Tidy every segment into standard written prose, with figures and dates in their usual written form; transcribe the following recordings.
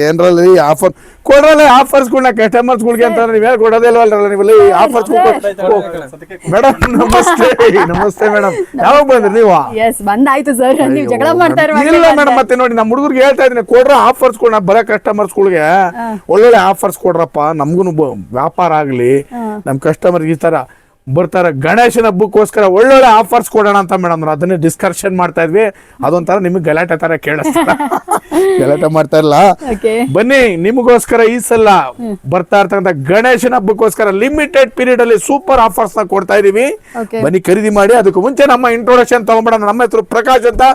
ಏನ್ರಲ್ಲಿ offer ಕೊಡ್ರಲ್ಲ ಆಫರ್ಸ್ಗಳನ್ನ ಕಸ್ಟಮರ್ಸ್ಗಳಿಗೆ ಅಂತ ನೀವೇ ಕೊಡೋದೇ ಇಲ್ವಲ್ಲ ನೀವು ಆಫರ್ಸ್ ಮೇಡಮ್ ನಮಸ್ತೆ ನಮಸ್ತೆ ಮೇಡಮ್ ಯಾವಾಗ ಬಂದ್ರಿ ನೀವು ಬಂದಾಯ್ತು ಸರ್ ನೀವು ಜಗಳ ಮಾಡ್ತಾ ಇಲ್ಲ ಮೇಡಮ್ ಮತ್ತೆ ನೋಡಿ ನಮ್ಮ ಹುಡುಗರಿಗೆ ಹೇಳ್ತಾ ಇದೀನಿ ಕೊಡ್ರ ಆಫರ್ಸ್ಗಳನ್ನ ಬರೋ ಕಸ್ಟಮರ್ಸ್ಗಳಿಗೆ ಒಳ್ಳೊಳ್ಳೆ ಆಫರ್ಸ್ ಕೊಡ್ರಪ್ಪ ನಮ್ಗೂ ವ್ಯಾಪಾರ ಆಗ್ಲಿ ನಮ್ ಕಸ್ಟಮರ್ಗೆ ಈ ತರ ಬರ್ತಾರೆ ಗಣೇಶನ ಹಬ್ಬಕ್ಕೋಸ್ಕರ ಒಳ್ಳೊಳ್ಳೆ ಆಫರ್ಸ್ ಕೊಡೋಣ ಅಂತ ಮೇಡಮ್ ಅದನ್ನೇ ಡಿಸ್ಕಷನ್ ಮಾಡ್ತಾ ಇದ್ವಿ ಅದೊಂಥರ ನಿಮಗೆ ಗಲಾಟೆ ತರ ಕೇಳಿಸ್ತಾರೆ ಗಲಾಟೆ ಮಾಡ್ತಾ ಇಲ್ಲ ಬನ್ನಿ ನಿಮಗೋಸ್ಕರ ಈ ಸಲ ಬರ್ತಾ ಇರ್ತಕ್ಕಂಥ ಗಣೇಶನ ಹಬ್ಬಕ್ಕೋಸ್ಕರ ಲಿಮಿಟೆಡ್ ಪೀರಿಯಡ್ ಅಲ್ಲಿ ಸೂಪರ್ ಆಫರ್ಸ್ ನ ಕೊಡ್ತಾ ಇದೀವಿ ಬನ್ನಿ ಖರೀದಿ ಮಾಡಿ ಅದಕ್ಕೂ ಮುಂಚೆ ನಮ್ಮ ಇಂಟ್ರೊಡಕ್ಷನ್ ತಗೊಂಡ್ಬಿಡೋಣ ನಮ್ಮ ಹೆಸರು ಪ್ರಕಾಶ್ ಅಂತ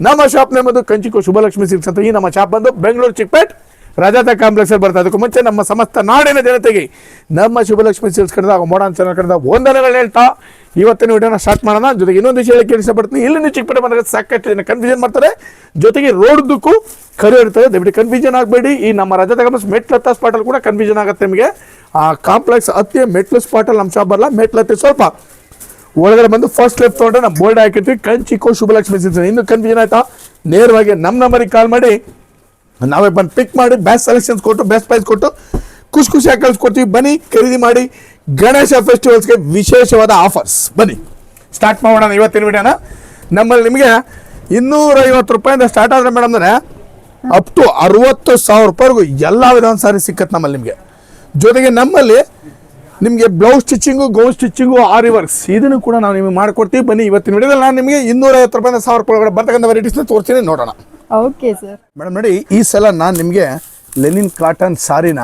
ನಮ್ಮ ಶಾಪ್ ನೇಮದು ಕಂಚಿಕೋ ಶುಭಲಕ್ಷ್ಮಿ ಸಿಲ್ಕ್ಸ್ ಅಂತ ಈ ನಮ್ಮ ಶಾಪ್ ಬಂದು ಬೆಂಗಳೂರು ಚಿಕ್ಕಪೇಟ್ ರಜಾತ ಕಾಂಪ್ಲೆಕ್ಸ್ ಅಲ್ಲಿ ಬರ್ತದೆ ಅದಕ್ಕೂ ಮುಂಚೆ ನಮ್ಮ ಸಮಸ್ತ ನಾಡಿನ ಜನತೆಗೆ ನಮ್ಮ ಶುಭಲಕ್ಷ್ಮಿ ಸಿಲ್ಕ್ಸ್ ಕಡೆದ ಮಾಡರ್ನ್ ಚಾನಲ್ ಕಡೆದ ವಂದನೆಗಳು ಹೇಳ್ತಾ ಇವತ್ತಿನ ವಿಡಿಯೋನ ಸ್ಟಾರ್ಟ್ ಮಾಡೋಣ ಜೊತೆಗೆ ಇನ್ನೊಂದು ವಿಷಯ ಹೇಳಕ್ಕೆ ಇಷ್ಟಪಡ್ತೀನಿ ಇಲ್ಲಿ ನೀವು ಚಿಕ್ಕಪೇಟೆ ಬಂದಾಗ ಸಾಕಷ್ಟು ಜನ ಕನ್ಫ್ಯೂಷನ್ ಮಾಡ್ತಾರೆ ಜೊತೆಗೆ ರೋಡ್ದಕ್ಕೂ ಕರೆ ಇರ್ತದೆ ದಯವಿಟ್ಟು ಕನ್ಫ್ಯೂಷನ್ ಆಗಬೇಡಿ ಈ ನಮ್ಮ ರಜಾತ ಕಾಂಪ್ಲೆಕ್ಸ್ ಮೆಟ್ಲತ್ತ ಸ್ಪಾಟ್ ಅಲ್ಲಿ ಕೂಡ ಕನ್ಫ್ಯೂಷನ್ ಆಗುತ್ತೆ ನಿಮಗೆ ಆ ಕಾಂಪ್ಲೆಕ್ಸ್ ಹತ್ತಿ ಮೆಟ್ಲು ಸ್ಪಾಟ್ ಅಲ್ಲಿ ನಮ್ಮ ಶಾಪ್ ಬರಲ್ಲ ಮೆಟ್ಲತ್ತಿ ಸ್ವಲ್ಪ ಒಳಗಡೆ ಬಂದು ಫಸ್ಟ್ ಲೆಫ್ಟ್ ತೊಗೊಂಡ್ರೆ ನಾವು ಬೋರ್ಡ್ ಹಾಕಿರ್ತೀವಿ ಕಂಚಿಕೋ ಶುಭಲಕ್ಷ್ಮಿ ಸಿಲ್ಕ್ಸ್ ಇನ್ನು ಕನ್ಫ್ಯೂಷನ್ ಆಯ್ತಾ ನೇರವಾಗಿ ನಮ್ಮ ನಂಬರಿಗೆ ಕಾಲ್ ಮಾಡಿ ನಾವೇ ಬಂದು ಪಿಕ್ ಮಾಡಿ ಬೆಸ್ಟ್ ಸೆಲೆಕ್ಷನ್ಸ್ ಕೊಟ್ಟು ಬೆಸ್ಟ್ ಪ್ರೈಸ್ ಕೊಟ್ಟು ಖುಷಿಯಾಗಿ ಕಳಿಸ್ಕೊಡ್ತೀವಿ ಬನ್ನಿ ಖರೀದಿ ಮಾಡಿ ಗಣೇಶ ಫೆಸ್ಟಿವಲ್ಸ್ಗೆ ವಿಶೇಷವಾದ ಆಫರ್ಸ್ ಬನ್ನಿ ಸ್ಟಾರ್ಟ್ ಮಾಡೋಣ ಇವತ್ತಿನ ವಿಡಿಯೋನ ನಮ್ಮಲ್ಲಿ ನಿಮಗೆ 250 ರೂಪಾಯಿಂದ ಸ್ಟಾರ್ಟ್ ಆದರೆ ಮೇಡಮ್ ಅಂದರೆ ಅಪ್ ಟು 60,000 ರೂಪಾಯಿವರೆಗೂ ಎಲ್ಲ ವಿಧವಾದ ಸಾರಿ ಸಿಕ್ಕತ್ತೆ ನಮ್ಮಲ್ಲಿ ನಿಮಗೆ ಜೊತೆಗೆ ನಮ್ಮಲ್ಲಿ ನಿಮಗೆ ಬ್ಲೌಸ್ ಸ್ಟಿಚಿಂಗು ಗೌನ್ ಸ್ಟಿಚಿಂಗು ಆರಿ ವರ್ಕ್ಸ್ ಇದನ್ನು ಕೂಡ ನಾವು ನಿಮಗೆ ಮಾಡಿಕೊಡ್ತೀವಿ ಬನ್ನಿ ಇವತ್ತಿನ ವಿಡಿಯೋದಲ್ಲಿ ನಾನು ನಿಮಗೆ 250 ರೂಪಾಯಿಂದ 1000 ರೂಪಾಯಿ ಒಳಗಡೆ ಬರ್ತಕ್ಕಂಥ ವೆರೈಟೀಸ್ನ ತೋರಿಸ್ತೀನಿ ನೋಡೋಣ ಓಕೆ ಸರ್ ಮೇಡಮ್ ನೋಡಿ ಈ ಸಲ ನಾನು ನಿಮಗೆ ಲೆನಿನ್ ಕಾಟನ್ ಸಾರಿನ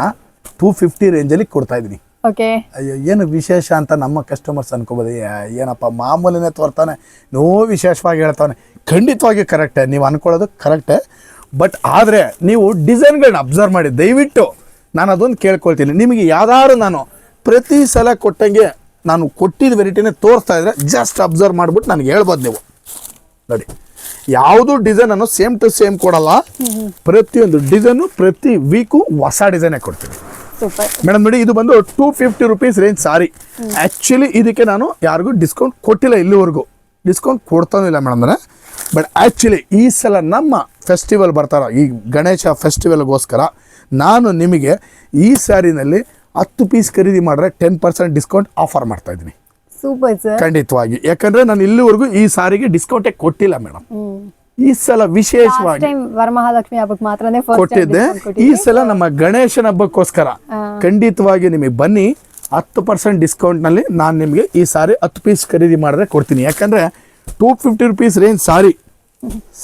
250 ರೇಂಜಲ್ಲಿ ಕೊಡ್ತಾ ಇದ್ದೀನಿ ಓಕೆ ಅಯ್ಯೋ ಏನು ವಿಶೇಷ ಅಂತ ನಮ್ಮ ಕಸ್ಟಮರ್ಸ್ ಅನ್ಕೋಬೋದು ಏನಪ್ಪ ಮಾಮೂಲಿನೇ ತೋರ್ತಾನೆ ನೋ ವಿಶೇಷವಾಗಿ ಹೇಳ್ತಾನೆ ಖಂಡಿತವಾಗಿ ಕರೆಕ್ಟೇ ನೀವು ಅನ್ಕೊಳ್ಳೋದು ಕರೆಕ್ಟೇ ಬಟ್ ಆದರೆ ನೀವು ಡಿಸೈನ್ಗಳನ್ನ ಅಬ್ಸರ್ವ್ ಮಾಡಿ ದಯವಿಟ್ಟು ನಾನು ಅದೊಂದು ಕೇಳ್ಕೊಳ್ತೀನಿ ನಿಮಗೆ ಯಾವ್ದಾದ್ರು ನಾನು ಪ್ರತಿ ಸಲ ಕೊಟ್ಟಂಗೆ ನಾನು ಕೊಟ್ಟಿದ್ದ ವೆರೈಟಿನೇ ತೋರಿಸ್ತಾ ಇದ್ರೆ ಜಸ್ಟ್ ಅಬ್ಸರ್ವ್ ಮಾಡಿಬಿಟ್ಟು ನನಗೆ ಹೇಳ್ಬೋದು ನೀವು ನೋಡಿ ಯಾವುದು ಡಿಸೈನ್ ಅನ್ನು ಸೇಮ್ ಟು ಸೇಮ್ ಕೊಡಲ್ಲ ಪ್ರತಿಯೊಂದು ಡಿಸೈನು ಪ್ರತಿ ವೀಕು ಹೊಸ ಡಿಸೈನೇ ಕೊಡ್ತೀನಿ ಮೇಡಮ್ ನೋಡಿ ಇದು ಬಂದು 250 ರೂಪೀಸ್ ರೇಂಜ್ ಸಾರಿ ಆ್ಯಕ್ಚುಲಿ ಇದಕ್ಕೆ ನಾನು ಯಾರಿಗೂ ಡಿಸ್ಕೌಂಟ್ ಕೊಟ್ಟಿಲ್ಲ ಇಲ್ಲಿವರೆಗೂ ಡಿಸ್ಕೌಂಟ್ ಕೊಡ್ತಾನೂ ಇಲ್ಲ ಮೇಡಮ್ ಅಂದರೆ ಬಟ್ ಆ್ಯಕ್ಚುಲಿ ಈ ಸಲ ನಮ್ಮ ಫೆಸ್ಟಿವಲ್ ಬರ್ತಾರ ಈ ಗಣೇಶ ಫೆಸ್ಟಿವಲ್ಗೋಸ್ಕರ ನಾನು ನಿಮಗೆ ಈ ಸ್ಯಾರಿನಲ್ಲಿ 10 ಪೀಸ್ ಖರೀದಿ ಮಾಡಿದ್ರೆ 10% ಡಿಸ್ಕೌಂಟ್ ಆಫರ್ ಮಾಡ್ತಾ ಇದ್ದೀನಿ ಸೂಪರ್ ಸರ್ ಖಂಡಿತವಾಗಿ ಯಾಕಂದ್ರೆ ನಾನು ಇಲ್ಲಿವರೆಗೂ ಈ ಸಾರಿಗೆ ಡಿಸ್ಕೌಂಟೇ ಕೊಟ್ಟಿಲ್ಲ ಮೇಡಮ್ ಈ ಸಲ ವಿಶೇಷವಾಗಿ ವರಮಹಾಲಕ್ಷ್ಮಿ ಹಬ್ಬಕ್ಕೆ ಮಾತ್ರನೇ ಕೊಟ್ಟಿದ್ದೆ ಈ ಸಲ ನಮ್ಮ ಗಣೇಶನ ಹಬ್ಬಕ್ಕೋಸ್ಕರ ಖಂಡಿತವಾಗಿ ನಿಮಗೆ ಬನ್ನಿ 10% ಡಿಸ್ಕೌಂಟ್ ನಲ್ಲಿ ನಾನು ನಿಮಗೆ ಈ ಸಾರಿ 10 ಪೀಸ್ ಖರೀದಿ ಮಾಡಿದ್ರೆ ಕೊಡ್ತೀನಿ ಯಾಕಂದ್ರೆ 250 ರೂಪೀಸ್ ರೇಂಜ್ ಸಾರಿ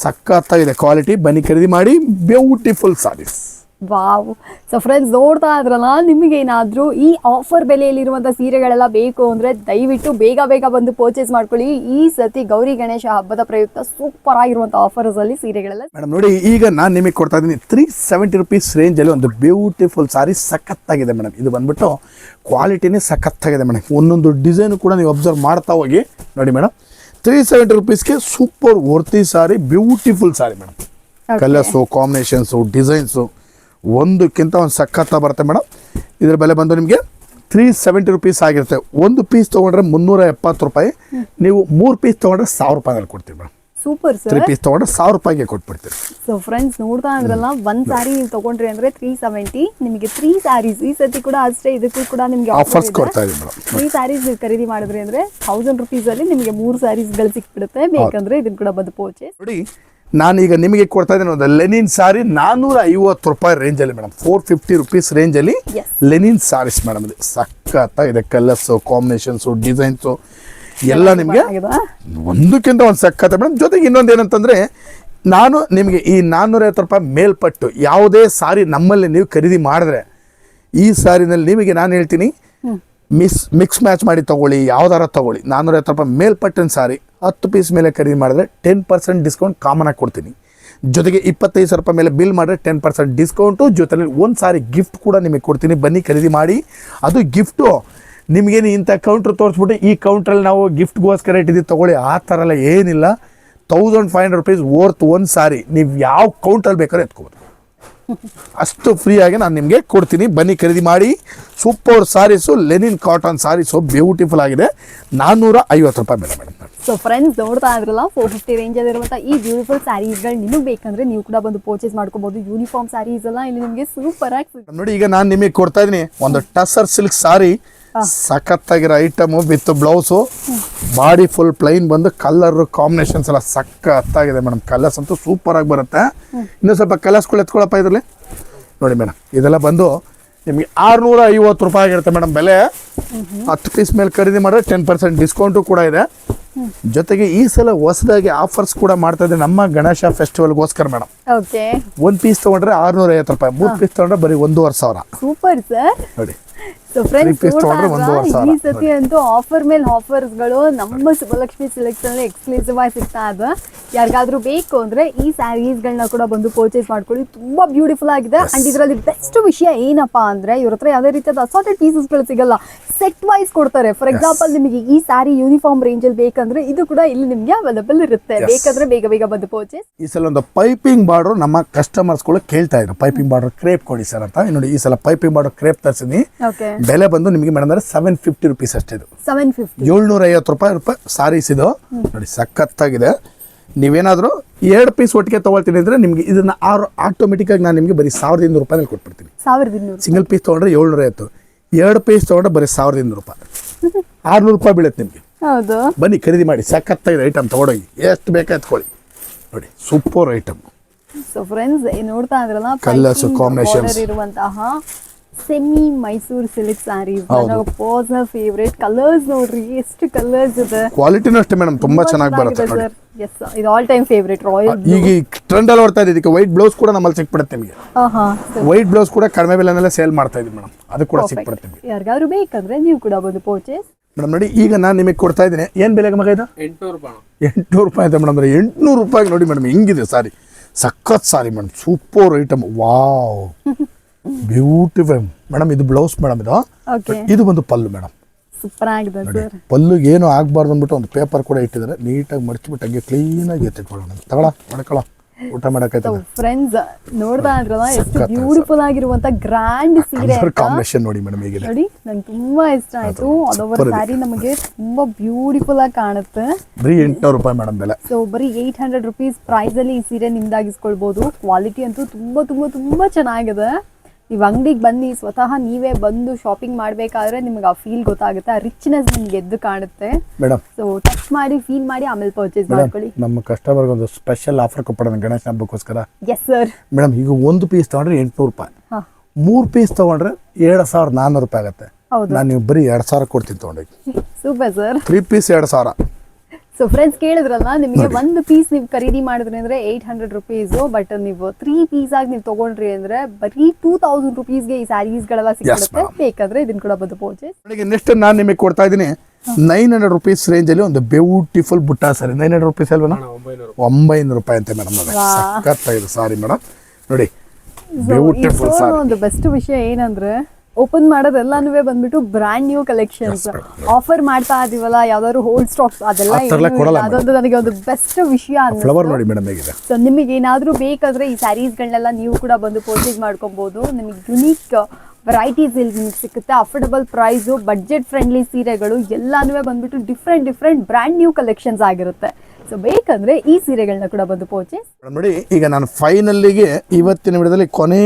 ಸಖತ್ತಾಗಿದೆ ಕ್ವಾಲಿಟಿ ಬನ್ನಿ ಖರೀದಿ ಮಾಡಿ beautiful saris wow so friends ನೋಡ್ತಾ ಇದ್ರಲ್ಲ ನಿಮಗೆ ಏನಾದರೂ ಈ ಆಫರ್ ಬೆಲೆಯಲ್ಲಿರುವಂಥ ಸೀರೆಗಳೆಲ್ಲ ಬೇಕು ಅಂದರೆ ದಯವಿಟ್ಟು ಬೇಗ ಬಂದು ಪರ್ಚೇಸ್ ಮಾಡ್ಕೊಳ್ಳಿ ಈ ಸತಿ ಗೌರಿ ಗಣೇಶ ಹಬ್ಬದ ಪ್ರಯುಕ್ತ ಸೂಪರ್ ಆಗಿರುವಂಥ ಆಫರ್ಸಲ್ಲಿ ಸೀರೆಗಳೆಲ್ಲ ಮೇಡಮ್ ನೋಡಿ ಈಗ ನಾನು ನಿಮಗೆ ಕೊಡ್ತಾ ಇದ್ದೀನಿ 370 ರೂಪೀಸ್ ರೇಂಜಲ್ಲಿ ಒಂದು ಬ್ಯೂಟಿಫುಲ್ ಸಾರಿ ಸಖತ್ತಾಗಿದೆ ಮೇಡಮ್ ಇದು ಬಂದ್ಬಿಟ್ಟು ಕ್ವಾಲಿಟಿನೇ ಸಖತ್ತಾಗಿದೆ ಮೇಡಮ್ ಒಂದೊಂದು ಡಿಸೈನು ಕೂಡ ನೀವು ಅಬ್ಸರ್ವ್ ಮಾಡ್ತಾ ಹೋಗಿ ನೋಡಿ ಮೇಡಮ್ 370 ರೂಪೀಸ್ಗೆ super worthy sari beautiful sari madam colours combinations designs ಒಂದಕ್ಕಿಂತ ಒಂದು ಸಖತ್ತ ಬರುತ್ತೆ ಮೇಡಮ್ ಇದ್ರ ಬೆಲೆ ಬಂದು ನಿಮಗೆ 370 ರೂಪೀಸ್ ಆಗಿರುತ್ತೆ ಒಂದು ಪೀಸ್ ತೊಗೊಂಡ್ರೆ 370 ರೂಪಾಯಿ ನೀವು 3 ಪೀಸ್ ತೊಗೊಂಡ್ರೆ 1000 ರೂಪಾಯಿನಲ್ಲಿ ಕೊಡ್ತೀವಿ ಮೇಡಮ್ ಸೂಪರ್ ಸರ್ 3 ಪೀಸ್ ತೊಗೊಂಡ್ರೆ 1000 ರೂಪಾಯಿಗೆ ಕೊಟ್ಬಿಡ್ತೀವಿ ಸೊ ಫ್ರೆಂಡ್ಸ್ ನೋಡ್ತಾ ಇದ್ರಲ್ಲ ಒಂದು ಸಾರಿ ನೀವು ತೊಗೊಂಡ್ರಿ ಅಂದರೆ 370 ನಿಮಗೆ 3 ಸ್ಯಾರೀಸ್ ಈ ಸತಿ ಕೂಡ ಅಷ್ಟೇ ಇದಕ್ಕೂ ಕೂಡ ನಿಮಗೆ ಆಫರ್ಸ್ ಕೊಡ್ತಾ ಇದ್ದೀವಿ ಮೇಡಮ್ 3 ಸ್ಯಾರೀಸ್ ಖರೀದಿ ಮಾಡಿದ್ರಿ ಅಂದರೆ 1000 ರೂಪೀಸಲ್ಲಿ ನಿಮಗೆ 3 ಸ್ಯಾರೀಸ್ಗಳು ಸಿಕ್ಬಿಡುತ್ತೆ ಬೇಕಂದ್ರೆ ಇದನ್ನು ಕೂಡ ಬಂದು ಪರ್ಚೇಸ್ ನೋಡಿ ನಾನೀಗ ನಿಮಗೆ ಕೊಡ್ತಾ ಇದ್ದೀನಿ ಒಂದು ಲೆನಿನ್ ಸಾರಿ 450 ರೂಪಾಯಿ ರೇಂಜಲ್ಲಿ ಮೇಡಮ್ 450 ರೂಪೀಸ್ ರೇಂಜಲ್ಲಿ ಲೆನಿನ್ ಸಾರೀಸ್ ಮೇಡಮ್ ಇದು ಸಖತ್ತಾಗಿದೆ ಕಲರ್ಸು ಕಾಂಬಿನೇಷನ್ಸು ಡಿಸೈನ್ಸು ಎಲ್ಲ ನಿಮಗೆ ಒಂದಕ್ಕಿಂತ ಒಂದು ಸಖತ್ತ ಮೇಡಮ್ ಜೊತೆಗೆ ಇನ್ನೊಂದು ಏನಂತಂದರೆ ನಾನು ನಿಮಗೆ ಈ 450 ರೂಪಾಯಿ ಮೇಲ್ಪಟ್ಟು ಯಾವುದೇ ಸಾರಿ ನಮ್ಮಲ್ಲಿ ನೀವು ಖರೀದಿ ಮಾಡಿದ್ರೆ ಈ ಸಾರಿನಲ್ಲಿ ನಿಮಗೆ ನಾನು ಹೇಳ್ತೀನಿ ಮಿಕ್ಸ್ ಮ್ಯಾಚ್ ಮಾಡಿ ತೊಗೊಳ್ಳಿ ಯಾವ್ದಾರ ತೊಗೊಳ್ಳಿ 450 ರೂಪಾಯಿ ಮೇಲ್ಪಟ್ಟಿನ ಸಾರಿ 10 ಪೀಸ್ ಮೇಲೆ ಖರೀದಿ ಮಾಡಿದ್ರೆ 10% ಡಿಸ್ಕೌಂಟ್ ಕಾಮನಾಗಿ ಕೊಡ್ತೀನಿ ಜೊತೆಗೆ 25,000 ರೂಪಾಯಿ ಮೇಲೆ ಬಿಲ್ ಮಾಡಿದ್ರೆ 10% ಡಿಸ್ಕೌಂಟು ಜೊತೆಲಿ ಒಂದು ಸಾರಿ ಗಿಫ್ಟ್ ಕೂಡ ನಿಮಗೆ ಕೊಡ್ತೀನಿ ಬನ್ನಿ ಖರೀದಿ ಮಾಡಿ ಅದು ಗಿಫ್ಟು ನಿಮಗೇನು ಇಂಥ ಕೌಂಟ್ರ್ ತೋರಿಸ್ಬಿಟ್ಟು ಈ ಕೌಂಟ್ರಲ್ಲಿ ನಾವು ಗಿಫ್ಟ್ಗೋಸ್ಕರ ಇಟ್ಟಿದ್ದೀವಿ ತೊಗೊಳ್ಳಿ ಆ ಥರ ಎಲ್ಲ ಏನಿಲ್ಲ 1500 ರೂಪೀಸ್ ವರ್ತ್ ಒಂದು ಸಾರಿ ನೀವು ಯಾವ ಕೌಂಟ್ರಲ್ಲಿ ಬೇಕಾದ್ರೆ ಎತ್ಕೋಬೋದು ಅಷ್ಟು ಫ್ರೀಯಾಗಿ ನಾನು ನಿಮಗೆ ಕೊಡ್ತೀನಿ. ಬನ್ನಿ ಖರೀದಿ ಮಾಡಿ. ಸೂಪರ್ ಸಾರೀಸು, ಲೆನಿನ್ ಕಾಟನ್ ಸಾರೀಸು, ಬ್ಯೂಟಿಫುಲ್ ಆಗಿದೆ. 450 ರೂಪಾಯಿ ಬೆಲೆ ಮೇಡಮ್. ಸೊ ಫ್ರೆಂಡ್ಸ್ ನೋಡ್ತಾ ಇದ್ರಲ್ಲ 450 ರೇಂಜಲ್ಲಿ ಇರುವಂಥ ಈ ಬ್ಯೂಟಿಫುಲ್ ಸ್ಯಾರೀಸ್ಗಳು ನಿಮಗೆ ಬೇಕಂದ್ರೆ ನೀವು ಕೂಡ ಬಂದು ಪರ್ಚೇಸ್ ಮಾಡ್ಕೋಬಹುದು. ಯೂನಿಫಾರ್ಮ್ ಸ್ಯಾರೀಸ್ ಎಲ್ಲ ಇಲ್ಲಿ ನಿಮಗೆ ಸೂಪರ್ ಆಗಿ ನೋಡಿ. ಈಗ ನಾನು ನಿಮಗೆ ಕೊಡ್ತಾ ಇದ್ದೀನಿ ಒಂದು ಟಸರ್ ಸಿಲ್ಕ್ ಸಾರಿ, ಸಖತ್ತಾಗಿರೋ item with blouse, body full plain ಬಂದು ಕಲರ್ ಕಾಂಬಿನೇಷನ್ಸ್ ಎಲ್ಲ ಸಖತ್ತಾಗಿದೆ ಮೇಡಮ್. ಕಲರ್ಸ್ ಅಂತೂ ಸೂಪರ್ ಆಗಿ ಬರುತ್ತೆ. ಇನ್ನೂ ಸ್ವಲ್ಪ ಕಲರ್ಸ್ಗಳು ಎತ್ಕೊಳ್ಳಪ್ಪ ಇದರಲ್ಲಿ ನೋಡಿ ಮೇಡಮ್. ಇದೆಲ್ಲ ಬಂದು ನಿಮಗೆ 650 ರೂಪಾಯಿ ಆಗಿರುತ್ತೆ ಮೇಡಮ್ ಬೆಲೆ. 10 ಪೀಸ್ ಮೇಲೆ ಖರೀದಿ ಮಾಡಿದ್ರೆ 10% ಡಿಸ್ಕೌಂಟು ಕೂಡ ಇದೆ. ಜೊತೆಗೆ ಈ ಸಲ ಹೊಸದಾಗಿ ಆಫರ್ಸ್ ಕೂಡ ಮಾಡ್ತಾ ಇದ್ದಾರೆ ನಮ್ಮ ಗಣೇಶ ಫೆಸ್ಟಿವಲ್ಗೋಸ್ಕರ ಮೇಡಮ್. ಓಕೆ, 1 ಪೀಸ್ ತೊಗೊಂಡ್ರೆ 650 ರೂಪಾಯಿ, 3 ಪೀಸ್ ತೊಗೊಂಡ್ರೆ ಬರೀ 1500. Super sir. ನೋಡಿ, ಸೊ ಫ್ರೆಂಡ್ಸ್ ಈ ಸತಿ ನೋಡಿ. ಅಂತೂ ಆಫರ್ ಮೇಲೆ ಆಫರ್ಸ್ಗಳು ನಮ್ಮ ಸುಬ್ಬಲಕ್ಷ್ಮಿ ಸಿಲೆಕ್ಟ್ ಅಲ್ಲಿ ಎಕ್ಸ್ಕ್ಲೂಸಿವ್ ಆಗಿ ಸಿಗ್ತಾ ಇದೆ. ಯಾರಿಗಾದ್ರೂ ಬೇಕು ಅಂದ್ರೆ ಈ ಸ್ಯಾರೀಸ್ಗಳನ್ನ ಕೂಡ ಬಂದು ಪರ್ಚೇಸ್ ಮಾಡ್ಕೊಳ್ಳಿ. ತುಂಬಾ ಬ್ಯೂಟಿಫುಲ್ ಆಗಿದೆ. ಅಂಡ್ ಇದರಲ್ಲಿ ಬೆಸ್ಟ್ ವಿಷಯ ಏನಪ್ಪಾ ಅಂದ್ರೆ ಇವ್ರ ಹತ್ರ ಯಾವುದೇ ರೀತಿಯಾದ ಅಸಾರ್ಟೆಡ್ ಪೀಸಸ್ಗಳು ಸಿಗಲ್ಲ, ಸೆಟ್ ವೈಸ್ ಕೊಡ್ತಾರೆ. ಫಾರ್ ಎಕ್ಸಾಂಪಲ್ ನಿಮಗೆ ಈ ಸ್ಯಾರಿ ಯೂನಿಫಾರ್ಮ್ ರೇಂಜ್ ಅಲ್ಲಿ ಬೇಕಂದ್ರೆ ಇದು ಕೂಡ ಇಲ್ಲಿ ನಿಮ್ಗೆ ಅವೈಲೇಬಲ್ ಇರುತ್ತೆ. ಬೇಕಂದ್ರೆ ಬೇಗ ಬೇಗ ಬಂದು ಪರ್ಚೇಸ್. ಈ ಸಲ ಒಂದು ಪೈಪಿಂಗ್ ಬಾರ್ಡರ್ ನಮ್ಮ ಕಸ್ಟಮರ್ಸ್ಗಳು ಕೇಳ್ತಾ ಇದ್ರು, ಪೈಪಿಂಗ್ ಬಾರ್ಡರ್ ಕ್ರೇಪ್ ಕೊಡಿ ಸರ್ ಅಂತ. ನೋಡಿ, ಈ ಸಲ ಪೈಪಿಂಗ್ ಬಾರ್ಡರ್ ಕ್ರೇಪ್ ತರಿಸಿದ್ನಿ. ಬೆಲೆ ಬಂದು ನಿಮಗೆ ಮೇಡಮ್ 750 ರುಪೀಸ್ ಅಷ್ಟೇ. ಇದು 750 ರೂಪಾಯಿ ಸಾರೀಸ್ ಇದು. ನೋಡಿ, ಸಖತ್ತಾಗಿದೆ. ನೀವೇನಾದರೂ 2 ಪೀಸ್ ಒಟ್ಟಿಗೆ ತೊಗೊಳ್ತೀನಿ ಅಂದರೆ ನಿಮಗೆ ಇದನ್ನ ಆಟೋಮೆಟಿಕ್ಕಾಗಿ ನಾನು ನಿಮಗೆ ಬರೀ 1200 ರೂಪಾಯಿನಲ್ಲಿ ಕೊಟ್ಬಿಡ್ತೀನಿ. 1200 ಸಿಂಗಲ್ ಪೀಸ್ ತೊಗೊಂಡ್ರೆ 750, 2 ಪೀಸ್ ತೊಗೊಂಡ್ರೆ ಬರೀ 1200 ರೂಪಾಯಿ, 600 ರೂಪಾಯಿ ಬೀಳುತ್ತೆ ನಿಮಗೆ. ಹೌದು, ಬನ್ನಿ ಖರೀದಿ ಮಾಡಿ. ಸಖತ್ತಾಗಿದೆ ಐಟಮ್, ತೊಗೊಂಡೋಗಿ ಎಷ್ಟು ಬೇಕಾ ಎತ್ಕೊಳ್ಳಿ. ನೋಡಿ, ಸೂಪರ್ ಐಟಮ್. ಸೊ ಫ್ರೆಂಡ್ಸ್ ನೋಡ್ತಾ ಇದ್ರಲ್ಲ, ಕಲರ್ಸ್ ಕಾಂಬಿನೇಷನ್ಸ್ ಇರುವಂತಹ ಸೆಮಿ ಮೈಸೂರು ಸಿಲ್ಕ್ ಸ್ಯಾರೀಸ್ ನನ್ನ ಪರ್ಸನಲ್ ಫೇವರೇಟ್. ಕಲರ್ಸ್ ನೋಡ್ರಿ, ಎಷ್ಟು ಕಲರ್ಸ್ ಇದೆ. ಕ್ವಾಲಿಟಿನೂ ಅಷ್ಟೇ ಮೇಡಮ್, ತುಂಬಾ ಚೆನ್ನಾಗಿ ಬರುತ್ತೆ ನೋಡಿ. ಎಸ್, ಇದು ಆಲ್ ಟೈಮ್ ಫೇವರೇಟ್ ರಾಯಲ್. ಈಗ ಟ್ರೆಂಡ್ ಅಲ್ಲಿ ಓಡ್ತಾ ಇದೆ. ಇದಕ್ಕೆ ವೈಟ್ ಬ್ಲೌಸ್ ಕೂಡ ನಮ್ಮಲ್ಲಿ ಸಿಕ್ಬಿಡುತ್ತೆ ನಿಮಗೆ. ವೈಟ್ ಬ್ಲೌಸ್ ಕೂಡ ಕಡಿಮೆ ಬೆಲೆನಲ್ಲೇ ಸೇಲ್ ಮಾಡ್ತಾ ಇದೀವಿ ಮೇಡಮ್. ಅದು ಕೂಡ ಸಿಕ್ಬಿಡುತ್ತೆ ನಿಮಗೆ. ಯಾರಿಗಾದ್ರೂ ಬೇಕಂದ್ರೆ ನೀವು ಕೂಡ ಬಂದು ಪರ್ಚೇಸ್ ಮೇಡಮ್. ನೋಡಿ, ಈಗ ನಾನು ನಿಮಗೆ ಕೊಡ್ತಾ ಇದ್ದೀನಿ. ಏನ್ ಬೆಲೆಗೆ ಮಗ ಇದು? 800 ರೂಪಾಯಿ ಇದೆ ಮೇಡಮ್. 800 ರೂಪಾಯಿ ನೋಡಿ ಮೇಡಮ್, ಹಿಂಗಿದೆ ಸಾರಿ. ಸಖತ್ sorry madam, super item. Wow, beautiful madam. ಇದು ಬ್ಲೌಸ್ ಮೇಡಮ್. ಇದು ಬಂದು ಪಲ್ಲು ಮೇಡಮ್. ಸೂಪರ್ ಆಗಿದೆ ಸರ್. ಪಲ್ಲುಗೆ ಏನು ಆಗಬಾರ್ದು ಅಂದ್ಬಿಟ್ಟು ಒಂದು ಪೇಪರ್ ಕೂಡ ಇಟ್ಟಿದ್ದಾರೆ. ನೀಟಾಗಿ ಮಡಚಿಬಿಟ್ಟು ಹಂಗೆ ಕ್ಲೀನಾಗಿ ಎತ್ತಿಟ್ಕೊಳ್ಳೋಣ. ತಗೊಳ ಮಾಡ್ಕೊಳ್ಳೋ, ಊಟ ಮಾಡಕೈತೆ. ಫ್ರೆಂಡ್ಸ್ ನೋಡ್ತಾ ಇದ್ರಲ್ಲ, ಎಷ್ಟು ಬ್ಯೂಟಿಫುಲ್ ಆಗಿರುವಂತ ಗ್ರ್ಯಾಂಡ್ ಸೀರೆ ಕಾಂಬಿನೇಷನ್ ನೋಡಿ ಮೇಡಮ್. ಹೇಗಿದೆ ನೋಡಿ, ನಂಗೆ ತುಂಬಾ ಇಷ್ಟ ಆಯ್ತು. ಅದೋವರ್ ಸ್ಯಾರಿ ನಮಗೆ ತುಂಬಾ ಬ್ಯೂಟಿಫುಲ್ ಆಗಿ ಕಾಣುತ್ತೆ. ಬರೀ 800 ರೂಪಾಯಿ ಮೇಡಮ್ ಬೆಲೆ. ಸೊ ಬರೀ 800 ರುಪೀಸ್ ಪ್ರೈಸ್ ಅಲ್ಲಿ ಈ ಸೀರೆ ನಿಮ್ದಾಗಿಸ್ಕೊಳ್ಬಹುದು. ಕ್ವಾಲಿಟಿ ಅಂತೂ ತುಂಬಾ ತುಂಬಾ ತುಂಬಾ ಚೆನ್ನಾಗಿದೆ. ನೀವು ಅಂಗಡಿಗೆ ಬನ್ನಿ, ಸ್ವತಃ ನೀವೇ ಬಂದು ಶಾಪಿಂಗ್ ಮಾಡಬೇಕಾದ್ರೆ ನಿಮಗೆ ಆ ಫೀಲ್ ಗೊತ್ತಾಗುತ್ತೆ. ಆ ರಿಚ್ನೆಸ್ ನಿಮ್ಗೆ ಎದ್ದು ಕಾಣುತ್ತೆ ಮೇಡಮ್. ಸೊ ಟಚ್ ಮಾಡಿ, ಫೀಲ್ ಮಾಡಿ, ಆಮೇಲೆ ಪರ್ಚೇಸ್ ಮಾಡ್ಕೊಳ್ಳಿ. ನಮ್ಮ ಕಸ್ಟಮರ್ಗೆ ಒಂದು ಸ್ಪೆಷಲ್ ಆಫರ್ ಕೊಡೋಣ ಗಣೇಶ ಹಬ್ಬಕ್ಕೋಸ್ಕರ. Yes sir madam. ಈಗ 1 ಪೀಸ್ ತಗೊಂಡ್ರೆ 800 ರೂಪಾಯಿ, 3 ಪೀಸ್ ತಗೊಂಡ್ರೆ 7400 ರೂಪಾಯಿ ಆಗುತ್ತೆ. ನಾನು ನೀವು ಬರೀ 2000 ಕೊಡ್ತೀನಿ ತಗೊಂಡೋಗಿ. Super sir. 3 piece 2000. So friends ಕೇಳಿದ್ರಲ್ಲ, ನಿಮಗೆ 1 ಪೀಸ್ ನೀವು ಖರೀದಿ ಮಾಡಿದ್ರಿ ಅಂದ್ರೆ 800 ರುಪೀಸ್. ಬಟ್ ನೀವು 3 ಪೀಸ್ ಆಗಿ ನೀವು ತಗೊಂಡ್ರಿ ಅಂದ್ರೆ ಬರೀ 2000 ರುಪೀಸ್ಗೆ ಈ ಸ್ಯಾರೀಸ್ ಗಳೆಲ್ಲ ಸಿಗುತ್ತೆ. ಬೇಕಾದ್ರೆ ಇದನ್ನ ಕೂಡ ಬಂದು ಪರ್ಚೇಸ್. ನೆಕ್ಸ್ಟ್ ನಾನು ನಿಮಗೆ ಕೊಡ್ತಾ ಇದ್ದೀನಿ 900 ರುಪೀಸ್ ರೇಂಜ್ ಅಲ್ಲಿ ಒಂದು ಬ್ಯೂಟಿಫುಲ್ ಬುಟ್ಟ ಸಾರಿ. 900 ರುಪೀಸ್ ಅಲ್ವಾ? 900 ರೂಪಾಯಿ ಅಂತೆ ಮೇಡಮ್. ಸಖತ್ತಾಗಿದೆ ಸಾರಿ ಮೇಡಮ್. ನೋಡಿ, ಬ್ಯೂಟಿಫುಲ್ ಸಾರಿ. ಒಂದು ಬೆಸ್ಟ್ ವಿಷಯ ಏನಂದ್ರೆ ಓಪನ್ ಮಾಡೋದೆಲ್ಲಾನು ಬಂದ್ಬಿಟ್ಟು ಬ್ರ್ಯಾಂಡ್ ನ್ಯೂ ಕಲೆಕ್ಷನ್ಸ್ ಆಫರ್ ಮಾಡ್ತಾ ಇದೀವಲ್ಲ, ಯಾವ್ದಾದ್ರು ಹೋಲ್ಡ್ ಸ್ಟಾಕ್ಸ್ ಅದೆಲ್ಲ ಅದೊಂದು ನನಗೆ ಒಂದು ಬೆಸ್ಟ್ ವಿಷಯ. ಫ್ಲವರ್ ನೋಡಿ ಮೇಡಮ್ ಹೇಗಿದೆ. ಸೊ ನಿಮಗೆ ಏನಾದ್ರೂ ಬೇಕಾದ್ರೆ ಈ ಸ್ಯಾರೀಸ್ಗಳನ್ನೆಲ್ಲ ನೀವು ಕೂಡ ಬಂದು ಪರ್ಚೇಸ್ ಮಾಡ್ಕೊಬಹುದು. ನಿಮಗೆ ಯುನೀಕ್ ವೆರೈಟೀಸ್ ಇಲ್ಲಿ ನಿಮಗೆ ಸಿಗುತ್ತೆ. ಅಫೋರ್ಡಬಲ್ ಪ್ರೈಸು, ಬಡ್ಜೆಟ್ ಫ್ರೆಂಡ್ಲಿ ಸೀರೆಗಳು ಎಲ್ಲಾನು ಬಂದ್ಬಿಟ್ಟು ಡಿಫ್ರೆಂಟ್ ಬ್ರ್ಯಾಂಡ್ ನ್ಯೂ ಕಲೆಕ್ಷನ್ಸ್ ಆಗಿರುತ್ತೆ. ಸೊ ಬೇಕಂದ್ರೆ ಈ ಸೀರೆಗಳನ್ನ ಕೂಡ ಬಂದು ಪರ್ಚೇಸ್ ನೋಡಿ. ಈಗ ನಾನು ಫೈನಲ್ಲಿಗೆ ಇವತ್ತಿನ ವಿಡಿಯೋದಲ್ಲಿ ಕೊನೆ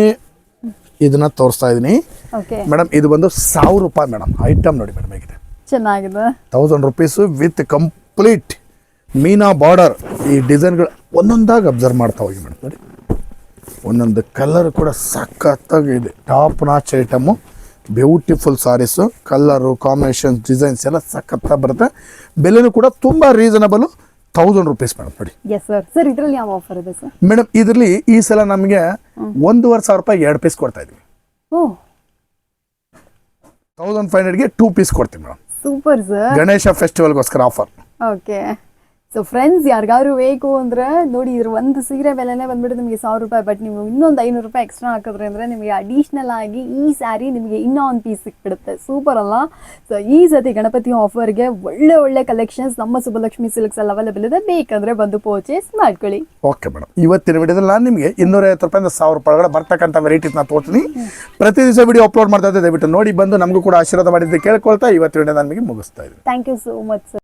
ಇದನ್ನ ತೋರಿಸ್ತಾ ಇದೀನಿ ಮೇಡಮ್. ಇದು ಬಂದು 1000 ರೂಪಾಯಿ ಮೇಡಮ್. ಐಟಮ್ ನೋಡಿ ಮೇಡಮ್ ಹೇಗಿದೆ, ಚೆನ್ನಾಗಿದೆ. 1000 rupees with complete Meena border. ಈ ಡಿಸೈನ್ಗಳು ಒಂದೊಂದಾಗಿ ಅಬ್ಸರ್ವ್ ಮಾಡ್ತಾ ಹೋಗಿ ಮೇಡಮ್. ನೋಡಿ, ಒಂದೊಂದು ಕಲರ್ ಕೂಡ ಸಖತ್ತಾಗಿದೆ. ಟಾಪ್ ನಾಚ್ ಐಟಮು, ಬ್ಯೂಟಿಫುಲ್ ಸಾರೀಸು, ಕಲರು ಕಾಂಬಿನೇಷನ್ ಡಿಸೈನ್ಸ್ ಎಲ್ಲ ಸಖತ್ತಾಗಿ ಬರುತ್ತೆ. ಬೆಲೆನೂ ಕೂಡ ತುಂಬ ರೀಸನಬಲು, 1000 ರುಪೀಸ್ ಮೇಡಮ್. ನೋಡಿ ಸರ್, ಇದರಲ್ಲಿ ಯಾವ ಆಫರ್ ಇದೆ ಸರ್ ಮೇಡಮ್? ಇದರಲ್ಲಿ ಈ ಸಲ ನಮಗೆ 1500 ರೂಪಾಯಿ 2 ಪೀಸ್ ಕೊಡ್ತಾ ಇದೀವಿ. 1500ಗೆ 2 ಪೀಸ್ ಕೊಡ್ತೀವಿ ಮೇಡಮ್. Super sir. ಗಣೇಶ ಫೆಸ್ಟಿವಲ್ಗೋಸ್ಕರ ಆಫರ್. ಓಕೆ. ಸೊ ಫ್ರೆಂಡ್ಸ್ ಯಾರಿಗಾರು ಬೇಕು ಅಂದರೆ ನೋಡಿ ಇದ್ರ ಒಂದು ಸೀರೆ ಬೆಲೆನೇ ಬಂದ್ಬಿಟ್ಟು ನಿಮಗೆ 1000 ರೂಪಾಯಿ. ಬಟ್ ನೀವು ಇನ್ನೊಂದು 500 ರೂಪಾಯಿ ಎಕ್ಸ್ಟ್ರಾ ಹಾಕಿದ್ರೆ ಅಂದರೆ ನಿಮಗೆ ಅಡಿಷ್ನಲ್ ಆಗಿ ಈ ಸ್ಯಾರಿ ನಿಮಗೆ ಇನ್ನೂ ಒಂದು ಪೀಸ್ ಸಿಕ್ಬಿಡುತ್ತೆ. ಸೂಪರ್ ಅಲ್ಲ? ಸೊ ಈ ಸತಿ ಗಣಪತಿ ಆಫರ್ಗೆ ಒಳ್ಳೆ ಕಲೆಕ್ಷನ್ಸ್ ನಮ್ಮ ಸುಬ್ಬಲಕ್ಷ್ಮಿ ಸಿಲ್ಕ್ಸ್ ಅಲ್ಲಿ ಅವೈಲೇಬಲ್ ಇದೆ. ಬೇಕಂದ್ರೆ ಬಂದು ಪರ್ಚೇಸ್ ಮಾಡ್ಕೊಳ್ಳಿ. ಓಕೆ ಮೇಡಮ್, ಇವತ್ತಿನ ವಿಡಿಯೋದಲ್ಲಿ ನಾನು ನಿಮಗೆ 250 ರೂಪಾಯಿಂದ 1000 ರೂಪಾಯಿ ಒಳಗಡೆ ಬರ್ತಕ್ಕಂಥ ವೆರೈಟೀಸ್ ನಾನು ತೋರಿಸ್ತೀನಿ. ಪ್ರತಿ ದಿವಸ ವಿಡಿಯೋ ಅಪ್ಲೋಡ್ ಮಾಡ್ತಾ ಇದ್ದೆ, ದಯವಿಟ್ಟು ನೋಡಿ ಬಂದು ನಮಗೂ ಕೂಡ ಆಶೀರ್ವಾದ ಮಾಡಿದ್ದು ಕೇಳ್ಕೊಳ್ತಾ ಇವತ್ತು ವಿಡಿಯೋ ನಾನು ನಿಮಗೆ ಮುಗಿಸ್ತಾ ಇದ್ದೀನಿ. Thank you so much sir.